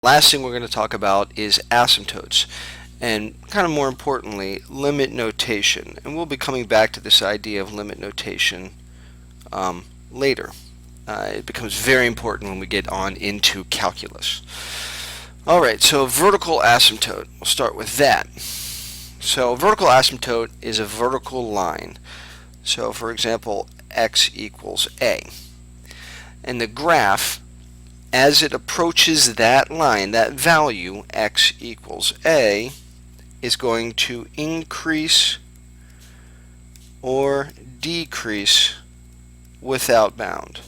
Last thing we're going to talk about is asymptotes, and kind of more importantly, limit notation. And we'll be coming back to this idea of limit notation later. It becomes very important when we get on into calculus. Alright, so vertical asymptote. We'll start with that. So a vertical asymptote is a vertical line. So for example, x equals a. And the graph, as it approaches that line, that value, x equals a, is going to increase or decrease without bound.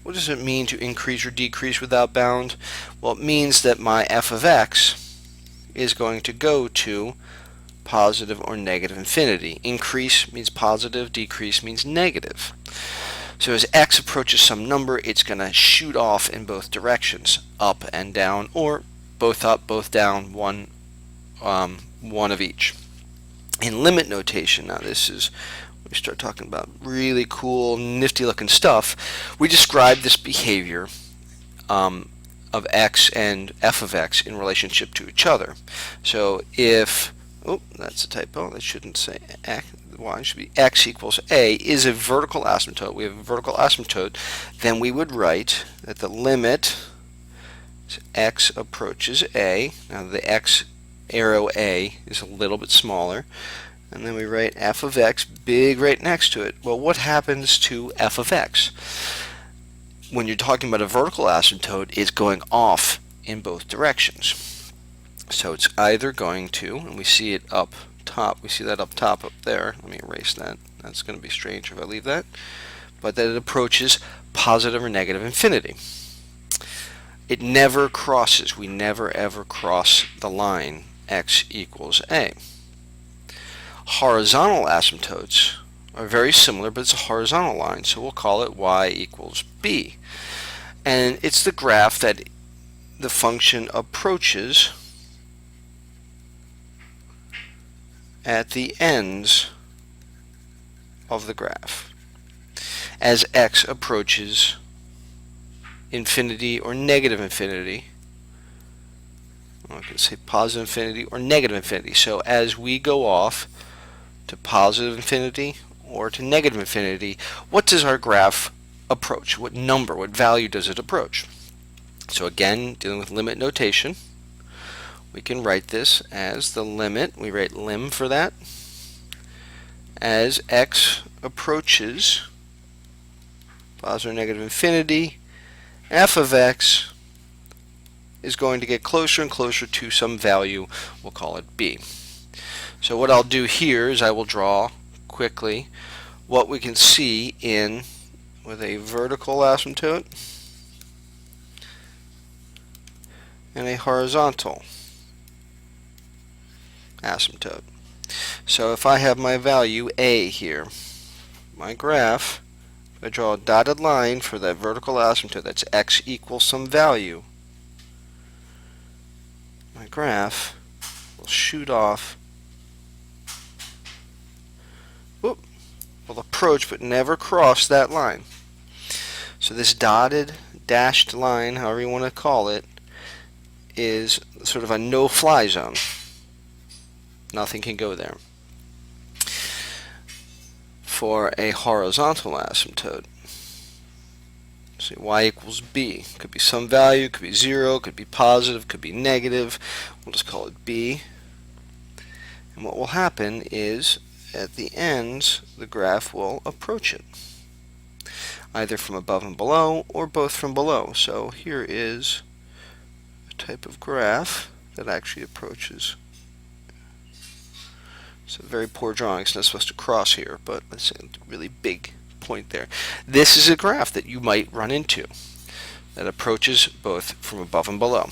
What does it mean to increase or decrease without bound? Well, it means that my f of x is going to go to positive or negative infinity. Increase means positive, decrease means negative. So as x approaches some number, it's going to shoot off in both directions, up and down, or both up, both down, one of each. In limit notation, now this is when we start talking about really cool, nifty looking stuff, we describe this behavior of x and f of x in relationship to each other. So if, oh, that's a typo, that shouldn't say x, y should be x equals a, is a vertical asymptote, we have a vertical asymptote, then we would write that the limit as x approaches a, now the x arrow a is a little bit smaller, and then we write f of x big right next to it. Well, what happens to f of x? When you're talking about a vertical asymptote, it's going off in both directions. So it's either going to, and we see it up top, we see that up top up there, let me erase that, that's going to be strange if I leave that, but that it approaches positive or negative infinity. It never crosses, we never ever cross the line x equals a. Horizontal asymptotes are very similar, but it's a horizontal line, so we'll call it y equals b. And it's the graph that the function approaches at the ends of the graph as x approaches infinity or negative infinity. I can say positive infinity or negative infinity. So as we go off to positive infinity or to negative infinity, what does our graph approach? What number, what value does it approach? So again, dealing with limit notation, we can write this as the limit, we write lim for that, as x approaches positive or negative infinity, f of x is going to get closer and closer to some value, we'll call it b. So what I'll do here is I will draw quickly what we can see with a vertical asymptote and a horizontal asymptote. So if I have my value a here, my graph, if I draw a dotted line for that vertical asymptote, that's x equals some value, my graph will shoot off, will approach but never cross that line. So this dotted, dashed line, however you want to call it, is sort of a no-fly zone. Nothing can go there. For a horizontal asymptote, say y equals b. Could be some value, could be 0, could be positive, could be negative. We'll just call it b. And what will happen is, at the ends, the graph will approach it, either from above and below, or both from below. So here is a type of graph that actually approaches. It's a very poor drawing, it's not supposed to cross here, but let's say a really big point there. This is a graph that you might run into that approaches both from above and below.